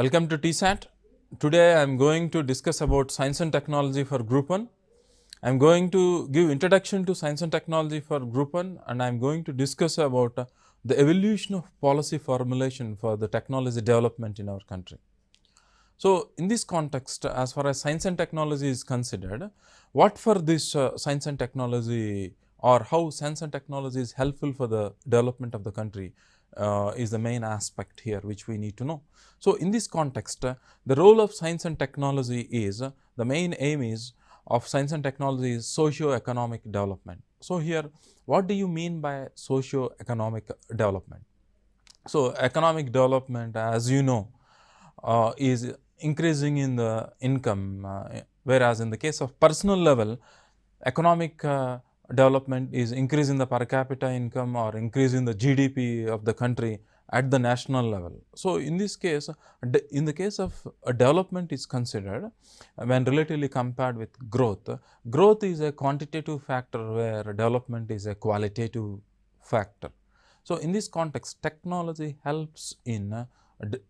Welcome to TSAT. Today I am going to discuss about science and technology for group 1. I am going to give introduction to science and technology for group 1 and I am going to discuss about the evolution of policy formulation for the technology development in our country. So, in this context, as far as science and technology is considered, what for this science and technology or how science and technology is helpful for the development of the country is the main aspect here which we need to know. So, in this context, the role of science and technology is, the main aim is of science and technology is socio-economic development. So, here what do you mean by socio-economic development? So, economic development, as you know, is increasing in the income, whereas in the case of personal level, economic development is increasing the per capita income or increasing the GDP of the country at the national level. So, in this case, in the case of development is considered when relatively compared with growth. Growth is a quantitative factor where development is a qualitative factor. So, in this context, technology helps in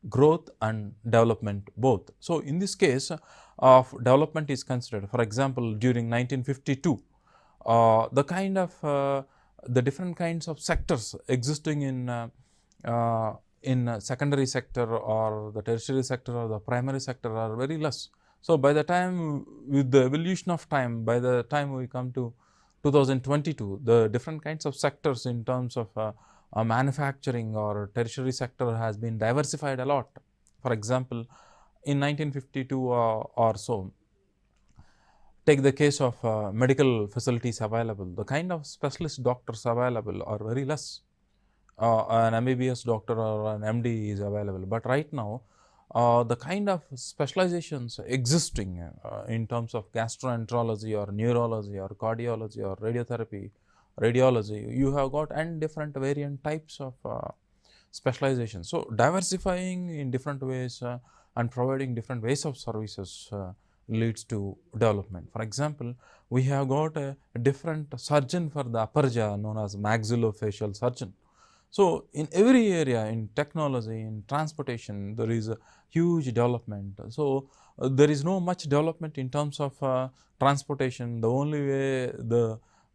growth and development both. So, in this case of development is considered, for example, during 1952, the kind of the different kinds of sectors existing in secondary sector or the tertiary sector or the primary sector are very less. So, by the time with the evolution of time, by the time we come to 2022, the different kinds of sectors in terms of manufacturing or tertiary sector has been diversified a lot. For example, in 1952 or so, take the case of medical facilities available, the kind of specialist doctors available are very less. An MBBS doctor or an MD is available, but right now the kind of specializations existing in terms of gastroenterology or neurology or cardiology or radiology, you have got n different variant types of specialization. So, diversifying in different ways and providing different ways of services leads to development. For example, we have got a different surgeon for the upper jaw known as maxillofacial surgeon. So, in every area, in technology, in transportation, there is a huge development. So, there is no much development in terms of transportation. The only way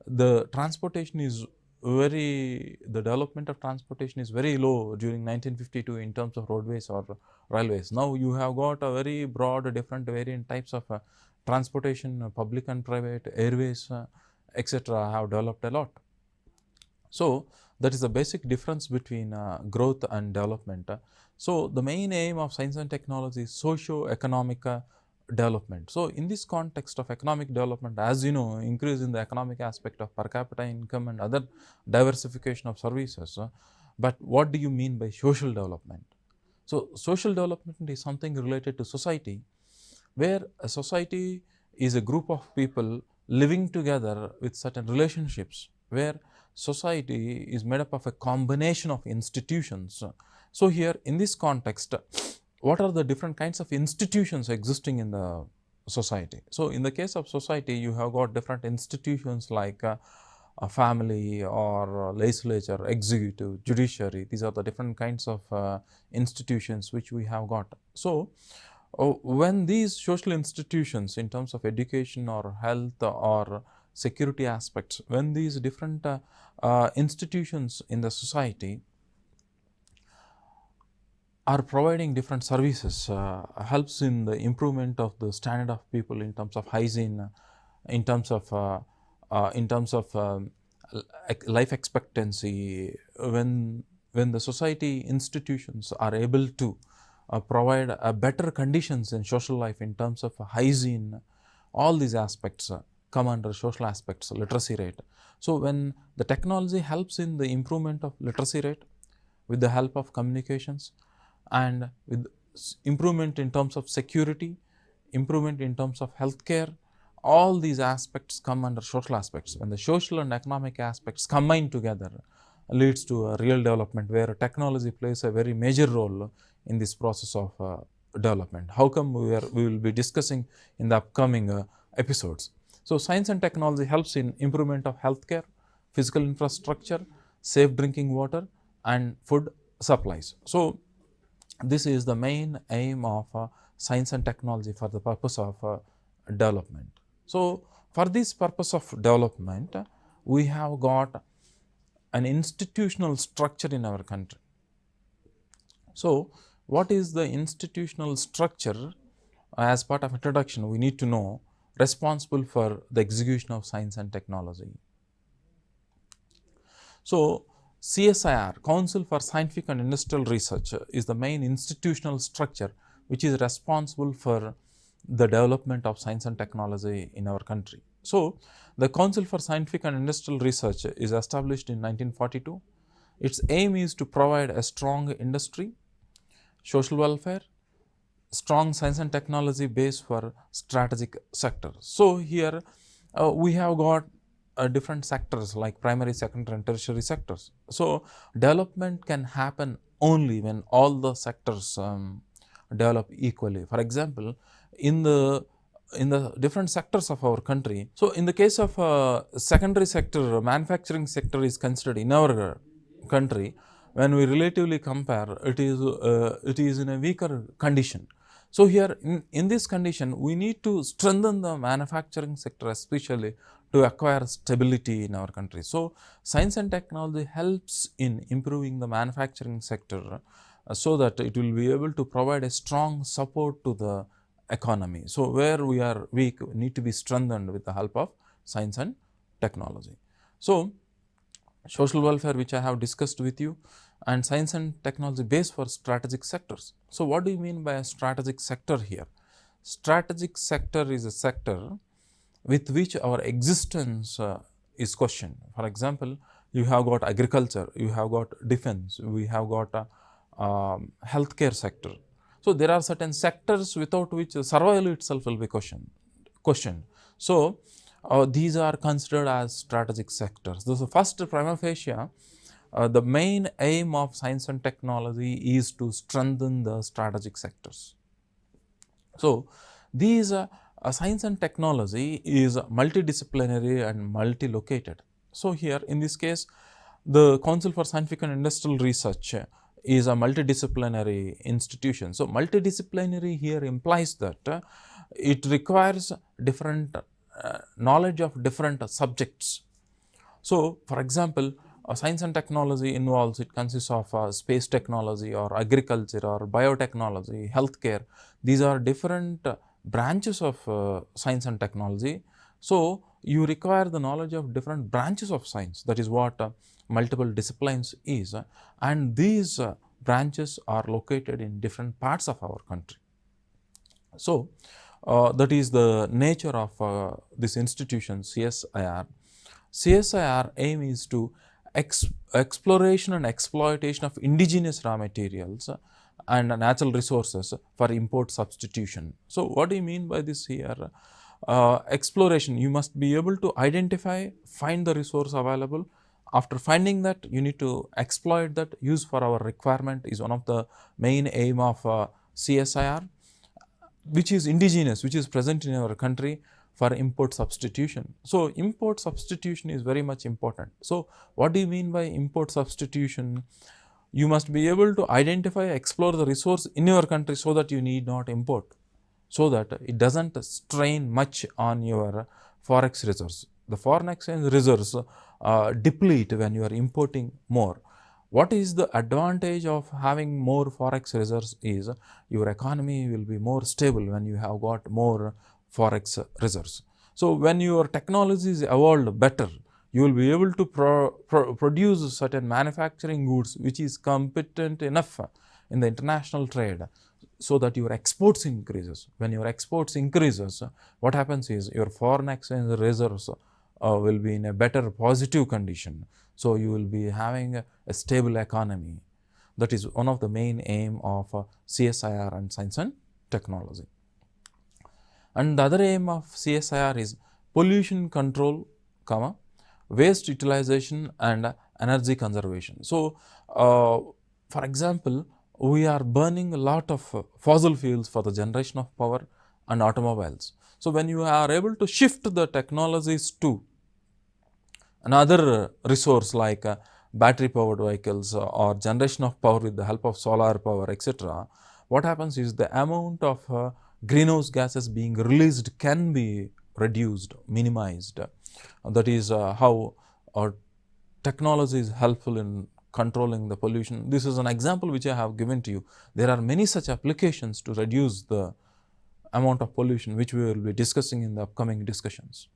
the transportation is the development of transportation is very low during 1952 in terms of roadways or railways. Now, you have got a very broad different variant types of transportation, public and private, airways, etc. have developed a lot. So, that is the basic difference between growth and development. So, the main aim of science and technology is socio-economic development. So, in this context of economic development, as you know, increase in the economic aspect of per capita income and other diversification of services. But what do you mean by social development? So, social development is something related to society, where a society is a group of people living together with certain relationships, where society is made up of a combination of institutions. So, here in this context, what are the different kinds of institutions existing in the society? So, in the case of society, you have got different institutions like a family or legislature, executive, judiciary. These are the different kinds of institutions which we have got. So, when these social institutions in terms of education or health or security aspects, when these different institutions in the society are providing different services, helps in the improvement of the standard of people in terms of hygiene, in terms of life expectancy. When the society institutions are able to provide better conditions in social life in terms of hygiene, all these aspects come under social aspects, literacy rate. So, when the technology helps in the improvement of literacy rate with the help of communications and with improvement in terms of security, improvement in terms of healthcare, all these aspects come under social aspects. When the social and economic aspects combine together, leads to a real development where technology plays a very major role in this process of development. How come we will be discussing in the upcoming episodes. So, science and technology helps in improvement of healthcare, physical infrastructure, safe drinking water and food supplies. So, this is the main aim of science and technology for the purpose of development. So, for this purpose of development, we have got an institutional structure in our country. So, what is the institutional structure? As part of introduction, we need to know responsible for the execution of science and technology. So, CSIR, Council for Scientific and Industrial Research, is the main institutional structure which is responsible for the development of science and technology in our country. So, the Council for Scientific and Industrial Research is established in 1942. Its aim is to provide a strong industry, social welfare, strong science and technology base for strategic sectors. So, here we have got different sectors like primary, secondary and tertiary sectors. So, development can happen only when all the sectors develop equally. For example, in the different sectors of our country. So, in the case of secondary sector, manufacturing sector is considered in our country, when we relatively compare, it is in a weaker condition. So, here in this condition, we need to strengthen the manufacturing sector, especially to acquire stability in our country. So, science and technology helps in improving the manufacturing sector so that it will be able to provide a strong support to the economy. So, where we are weak, we need to be strengthened with the help of science and technology. So, social welfare, which I have discussed with you, and science and technology base for strategic sectors. So, what do you mean by a strategic sector here? Strategic sector is a sector with which our existence is questioned. For example, you have got agriculture, you have got defense, we have got a healthcare sector. So, there are certain sectors without which survival itself will be questioned. So, these are considered as strategic sectors. So, first, prima facie, the main aim of science and technology is to strengthen the strategic sectors. So, these science and technology is multidisciplinary and multi-located. So, here in this case, the Council for Scientific and Industrial Research is a multidisciplinary institution. So, multidisciplinary here implies that it requires different knowledge of different subjects. So, for example, science and technology involves, it consists of space technology or agriculture or biotechnology, healthcare. These are different branches of science and technology. So, you require the knowledge of different branches of science. That is what multiple disciplines is, and these branches are located in different parts of our country. So, that is the nature of this institution CSIR. CSIR aim is to exploration and exploitation of indigenous raw materials and natural resources for import substitution. So, what do you mean by this here? Exploration, you must be able to identify, find the resource available. After finding that, you need to exploit that, use for our requirement is one of the main aim of CSIR, which is indigenous, which is present in our country for import substitution. So, import substitution is very much important. So, what do you mean by import substitution? You must be able to identify, explore the resource in your country so that you need not import, so that it does not strain much on your forex reserves. The foreign exchange reserves deplete when you are importing more. What is the advantage of having more forex reserves is your economy will be more stable when you have got more forex reserves. So, when your technology is evolved better, you will be able to produce certain manufacturing goods which is competent enough in the international trade, so that your exports increases. When your exports increases, what happens is your foreign exchange reserves will be in a better positive condition. So, you will be having a stable economy. That is one of the main aim of CSIR and science and technology. And the other aim of CSIR is pollution control, waste utilization and energy conservation. So, for example, we are burning a lot of fossil fuels for the generation of power and automobiles. So, when you are able to shift the technologies to another resource like battery powered vehicles or generation of power with the help of solar power, etc., what happens is the amount of greenhouse gases being released can be reduced, minimized. That is how technology is helpful in controlling the pollution. This is an example which I have given to you. There are many such applications to reduce the amount of pollution, which we will be discussing in the upcoming discussions.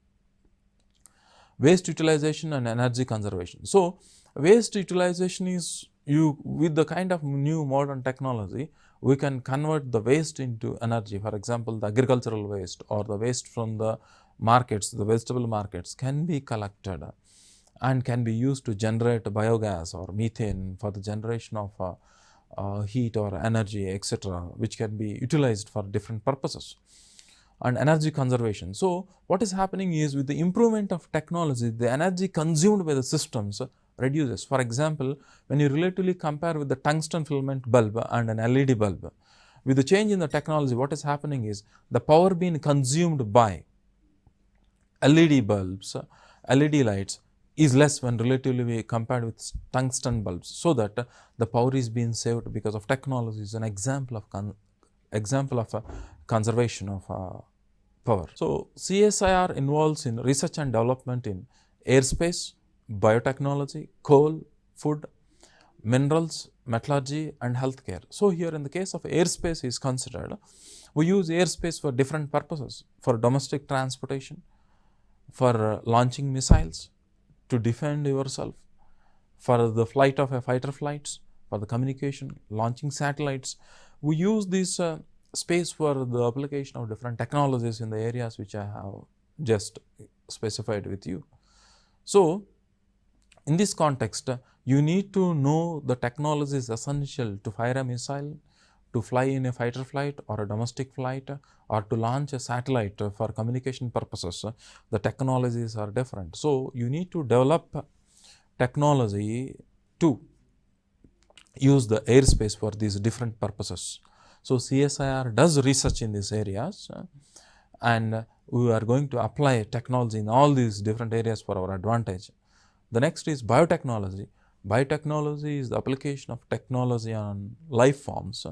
Waste utilization and energy conservation. So, waste utilization is with the kind of new modern technology, we can convert the waste into energy. For example, the agricultural waste or the waste from the markets, the vegetable markets can be collected and can be used to generate biogas or methane for the generation of heat or energy, etc., which can be utilized for different purposes. And energy conservation. So, what is happening is with the improvement of technology, the energy consumed by the systems reduces. For example, when you relatively compare with the tungsten filament bulb and an LED bulb, with the change in the technology, what is happening is the power being consumed by LED bulbs, LED lights is less when relatively compared with tungsten bulbs, so that the power is being saved because of technology is an example of conservation of power. So, CSIR involves in research and development in airspace, biotechnology, coal, food, minerals, metallurgy and healthcare. So, here in the case of airspace is considered, we use airspace for different purposes, for domestic transportation, for launching missiles, to defend yourself, for the flight of a fighter flights, for the communication, launching satellites. We use this space for the application of different technologies in the areas which I have just specified with you. So, in this context, you need to know the technologies essential to fire a missile, to fly in a fighter flight or a domestic flight, or to launch a satellite for communication purposes. The technologies are different. So, you need to develop technology to use the airspace for these different purposes. So, CSIR does research in these areas and we are going to apply technology in all these different areas for our advantage. The next is biotechnology. Biotechnology is the application of technology on life forms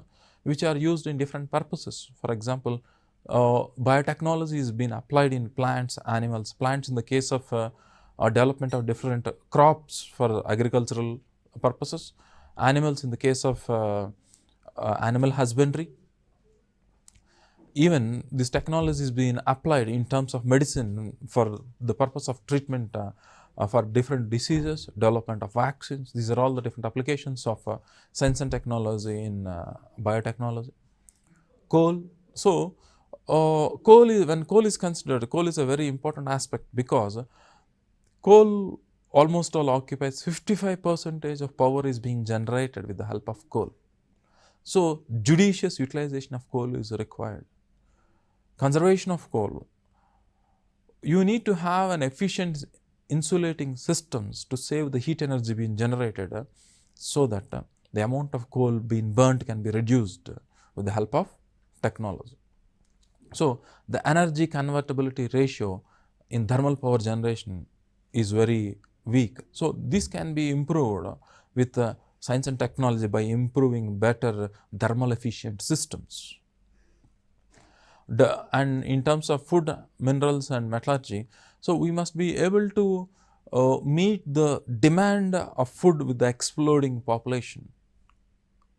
which are used in different purposes. For example, biotechnology is being applied in plants, animals. Plants in the case of development of different crops for agricultural purposes. Animals in the case of animal husbandry. Even this technology is being applied in terms of medicine for the purpose of treatment for different diseases, development of vaccines. These are all the different applications of science and technology in biotechnology. Coal. So, when coal is considered, coal is a very important aspect because coal almost all occupies 55% of power is being generated with the help of coal. So, judicious utilization of coal is required. Conservation of coal. You need to have an efficient insulating systems to save the heat energy being generated so that the amount of coal being burnt can be reduced with the help of technology. So, the energy convertibility ratio in thermal power generation is very weak. So, this can be improved with science and technology by improving better thermal efficient systems. And in terms of food, minerals and metallurgy, so we must be able to meet the demand of food with the exploding population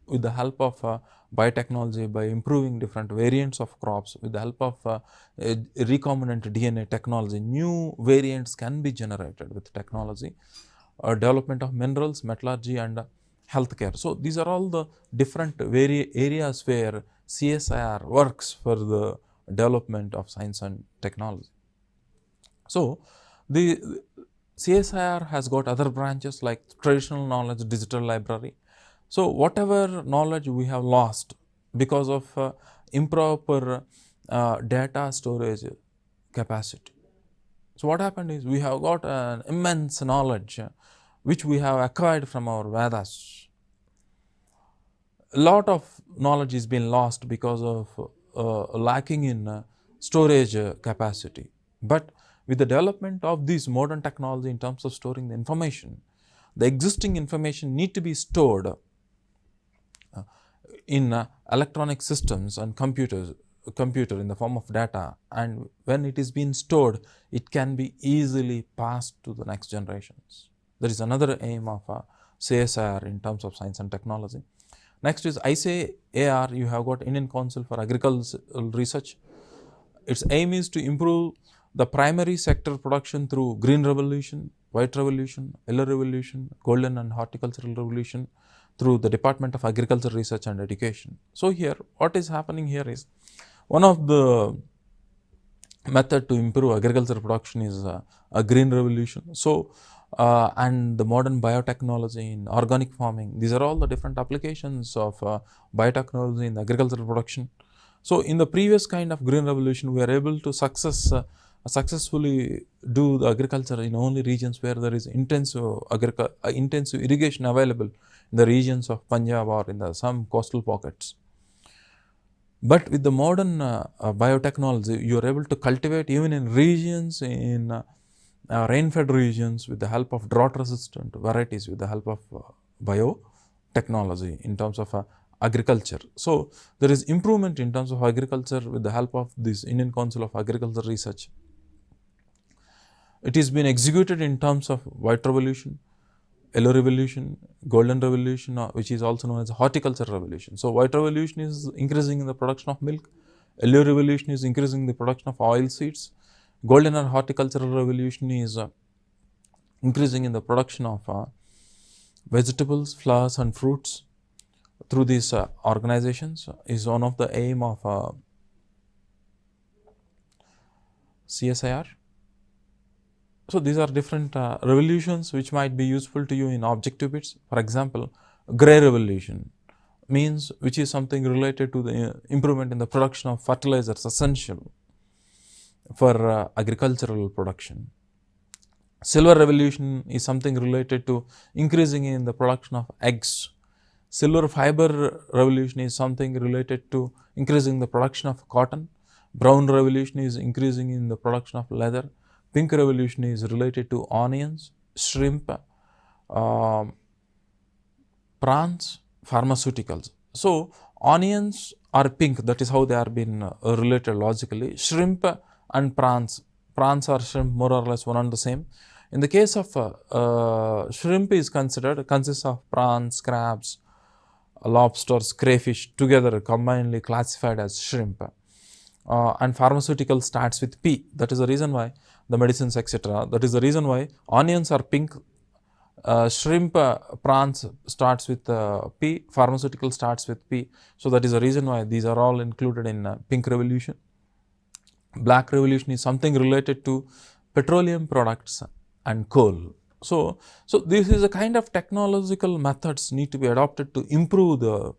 with the help of biotechnology, by improving different variants of crops, with the help of recombinant DNA technology. New variants can be generated with technology, development of minerals, metallurgy and healthcare. So, these are all the different areas where CSIR works for the development of science and technology. So, the CSIR has got other branches like traditional knowledge, digital library. So, whatever knowledge we have lost because of improper data storage capacity. So, what happened is we have got an immense knowledge which we have acquired from our Vedas. A lot of knowledge is being lost because of lacking in storage capacity. But with the development of this modern technology in terms of storing the information, the existing information need to be stored in electronic systems and computer in the form of data, and when it is being stored, it can be easily passed to the next generations. That is another aim of CSIR in terms of science and technology. Next is ICAR. You have got Indian Council for Agricultural Research. Its aim is to improve the primary sector production through green revolution, white revolution, yellow revolution, golden and horticultural revolution through the Department of Agriculture Research and Education. So here what is happening here is, one of the method to improve agriculture production is a green revolution. So and the modern biotechnology in organic farming, these are all the different applications of biotechnology in agricultural production. So in the previous kind of green revolution, we are able to successfully do the agriculture in only regions where there is intensive irrigation available in the regions of Punjab or in some coastal pockets. But with the modern biotechnology, you are able to cultivate even in regions, in rain-fed regions, with the help of drought-resistant varieties, with the help of biotechnology in terms of agriculture. So there is improvement in terms of agriculture with the help of this Indian Council of Agricultural Research. It is been executed in terms of white revolution, yellow revolution, golden revolution, which is also known as horticulture revolution. So white revolution is increasing in the production of milk, yellow revolution is increasing the production of oil seeds, golden or horticultural revolution is increasing in the production of vegetables, flowers and fruits through these organizations, is one of the aim of CSIR. So these are different revolutions which might be useful to you in objective bits. For example, grey revolution means which is something related to the improvement in the production of fertilizers essential for agricultural production. Silver revolution is something related to increasing in the production of eggs. Silver fiber revolution is something related to increasing the production of cotton. Brown revolution is increasing in the production of leather. Pink revolution is related to onions, shrimp, prawns, pharmaceuticals. So onions are pink, that is how they are been related logically. Shrimp and prawns or shrimp more or less one and the same. In the case of shrimp is consists of prawns, crabs, lobsters, crayfish together combinedly classified as shrimp. And pharmaceutical starts with P. That is the reason why the medicines, etc. That is the reason why onions are pink, shrimp, prawns starts with P, pharmaceutical starts with P. So that is the reason why these are all included in pink revolution. Black revolution is something related to petroleum products and coal. So this is a kind of technological methods need to be adopted to improve the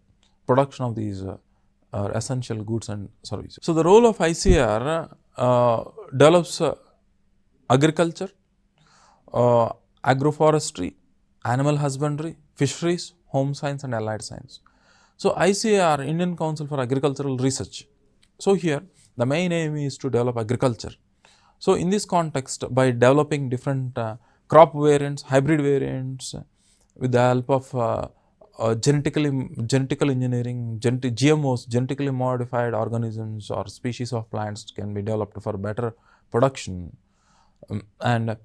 production of these essential goods and services. So the role of ICAR develops agriculture, agroforestry, animal husbandry, fisheries, home science and allied science. So ICAR, Indian Council for Agricultural Research. So here the main aim is to develop agriculture. So in this context, by developing different crop variants, hybrid variants, with the help of genetical engineering, GMOs, genetically modified organisms or species of plants can be developed for better production. And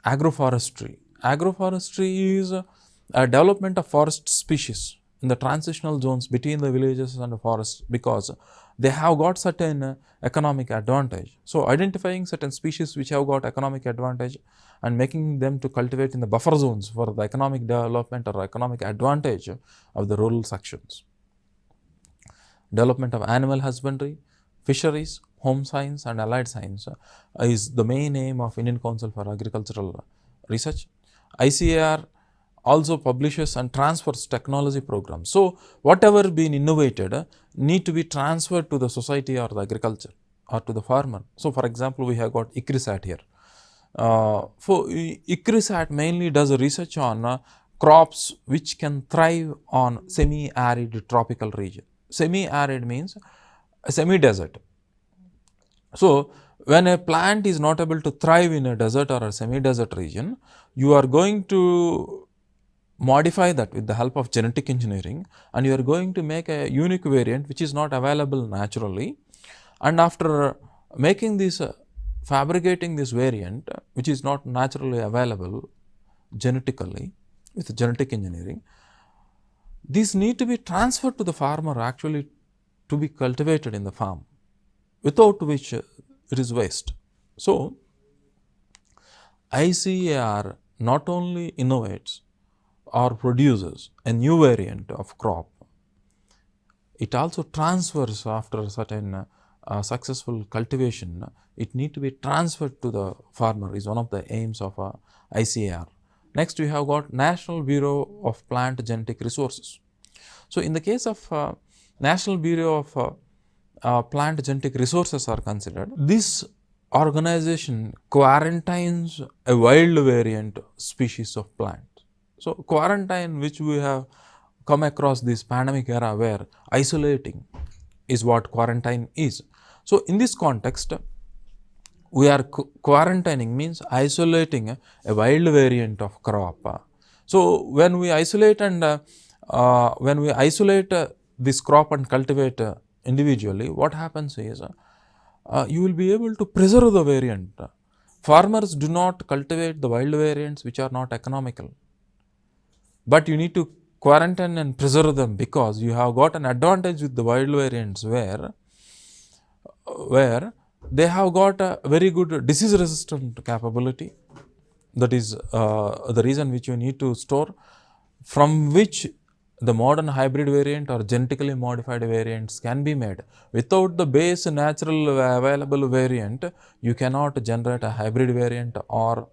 agroforestry. Agroforestry is a development of forest species in the transitional zones between the villages and the forests, because they have got certain economic advantage. So identifying certain species which have got economic advantage and making them to cultivate in the buffer zones for the economic development or economic advantage of the rural sections. Development of animal husbandry, fisheries, home science and allied science is the main aim of Indian Council for Agricultural Research. ICAR also publishes and transfers technology programs. So whatever been innovated need to be transferred to the society or the agriculture or to the farmer. So for example, we have got ICRISAT here. For ICRISAT mainly does a research on crops which can thrive on semi-arid tropical region. Semi-arid means a semi-desert. So when a plant is not able to thrive in a desert or a semi-desert region, you are going to modify that with the help of genetic engineering, and you are going to make a unique variant which is not available naturally, and after making this fabricating this variant which is not naturally available genetically with genetic engineering, these need to be transferred to the farmer actually to be cultivated in the farm, without which it is waste. So, ICAR not only innovates or produces a new variant of crop, it also transfers after certain successful cultivation, it need to be transferred to the farmer is one of the aims of ICAR. Next, we have got National Bureau of Plant Genetic Resources. So, in the case of National Bureau of Plant Genetic Resources are considered, this organization quarantines a wild variant species of plant. So, quarantine, which we have come across this pandemic era where isolating is what quarantine is. So, in this context, we are quarantining means isolating a wild variant of crop. So, when we isolate and this crop and cultivate individually, what happens is you will be able to preserve the variant. Farmers do not cultivate the wild variants which are not economical, but you need to quarantine and preserve them because you have got an advantage with the wild variants where they have got a very good disease resistant capability. That is the reason which you need to store, from which the modern hybrid variant or genetically modified variants can be made. Without the base natural available variant, you cannot generate a hybrid variant or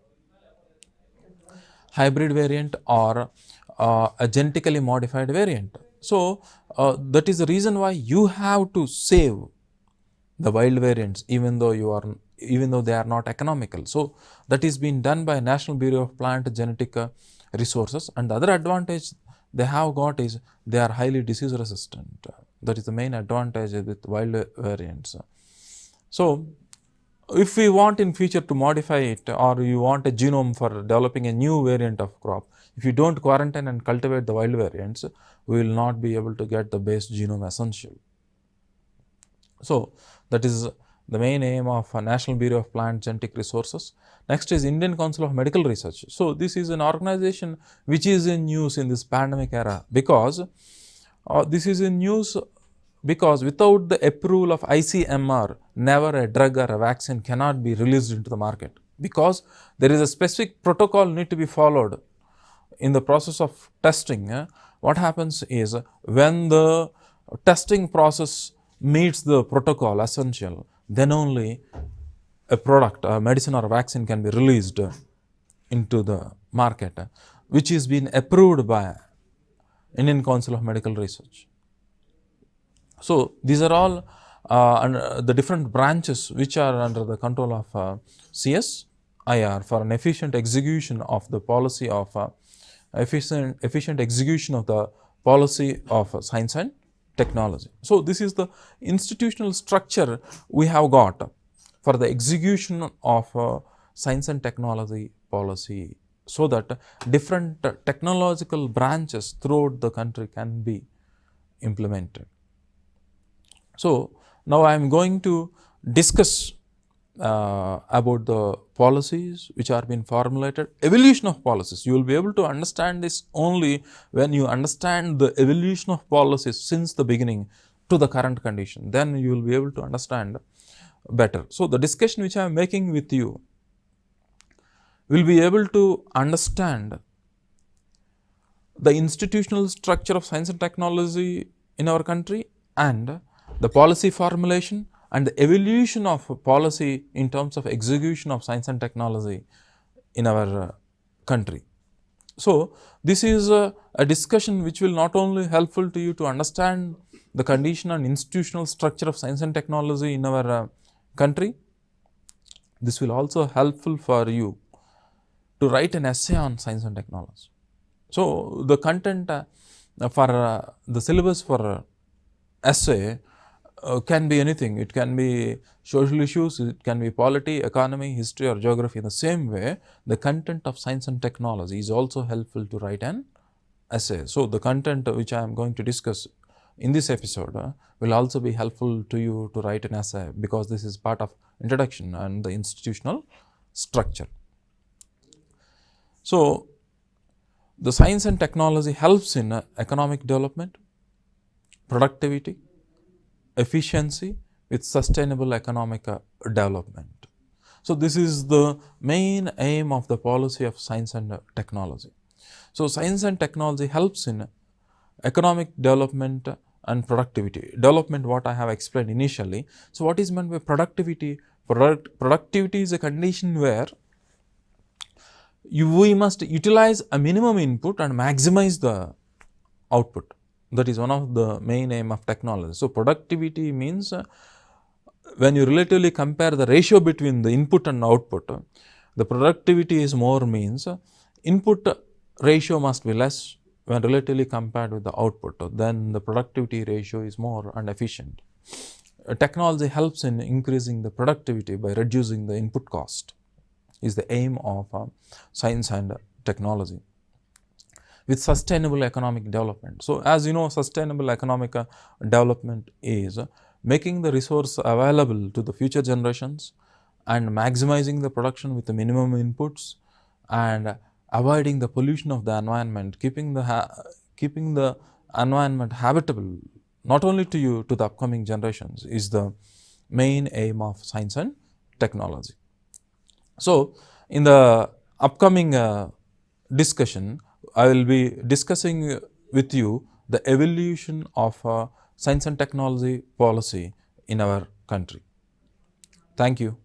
a genetically modified variant. So, that is the reason why you have to save the wild variants even though they are not economical. So, that is being done by National Bureau of Plant Genetic Resources, and the other advantage they have got is they are highly disease resistant. That is the main advantage with wild variants. So, if we want in future to modify it, or you want a genome for developing a new variant of crop, if you don't quarantine and cultivate the wild variants, we will not be able to get the base genome essential. So, that is the main aim of National Bureau of Plant Genetic Resources. Next is Indian Council of Medical Research. So, this is an organization which is in use in this pandemic era because this is in use because without the approval of ICMR, never a drug or a vaccine cannot be released into the market, because there is a specific protocol need to be followed in the process of testing. What happens is when the testing process meets the protocol essential, then only a product, a medicine or a vaccine can be released into the market, which is being approved by Indian Council of Medical Research. So, these are all the different branches which are under the control of CSIR for an efficient execution of the policy of efficient execution of the policy of science and technology. So, this is the institutional structure we have got for the execution of science and technology policy, so that different technological branches throughout the country can be implemented. So, now I am going to discuss about the policies which are being formulated, evolution of policies. You will be able to understand this only when you understand the evolution of policies since the beginning to the current condition, then you will be able to understand better. So, the discussion which I am making with you will be able to understand the institutional structure of science and technology in our country, and the policy formulation and the evolution of policy in terms of execution of science and technology in our country. So, this is a discussion which will not only helpful to you to understand the condition and institutional structure of science and technology in our country, this will also helpful for you to write an essay on science and technology. So, the content for the syllabus for essay can be anything. It can be social issues, it can be polity, economy, history or geography. In the same way, the content of science and technology is also helpful to write an essay. So, the content which I am going to discuss in this episode will also be helpful to you to write an essay, because this is part of introduction and the institutional structure. So, the science and technology helps in economic development, productivity, efficiency with sustainable economic development. So, this is the main aim of the policy of science and technology. So, science and technology helps in economic development and productivity. Development, what I have explained initially. So, what is meant by productivity? Productivity is a condition where we must utilize a minimum input and maximize the output. That is one of the main aim of technology. So, productivity means when you relatively compare the ratio between the input and output, the productivity is more, means input ratio must be less when relatively compared with the output, then the productivity ratio is more and efficient. Technology helps in increasing the productivity by reducing the input cost, is the aim of science and technology, with sustainable economic development. So, as you know, sustainable economic development is making the resource available to the future generations and maximizing the production with the minimum inputs and avoiding the pollution of the environment, keeping the environment habitable not only to you, to the upcoming generations, is the main aim of science and technology. So, in the upcoming discussion, I will be discussing with you the evolution of science and technology policy in our country. Thank you.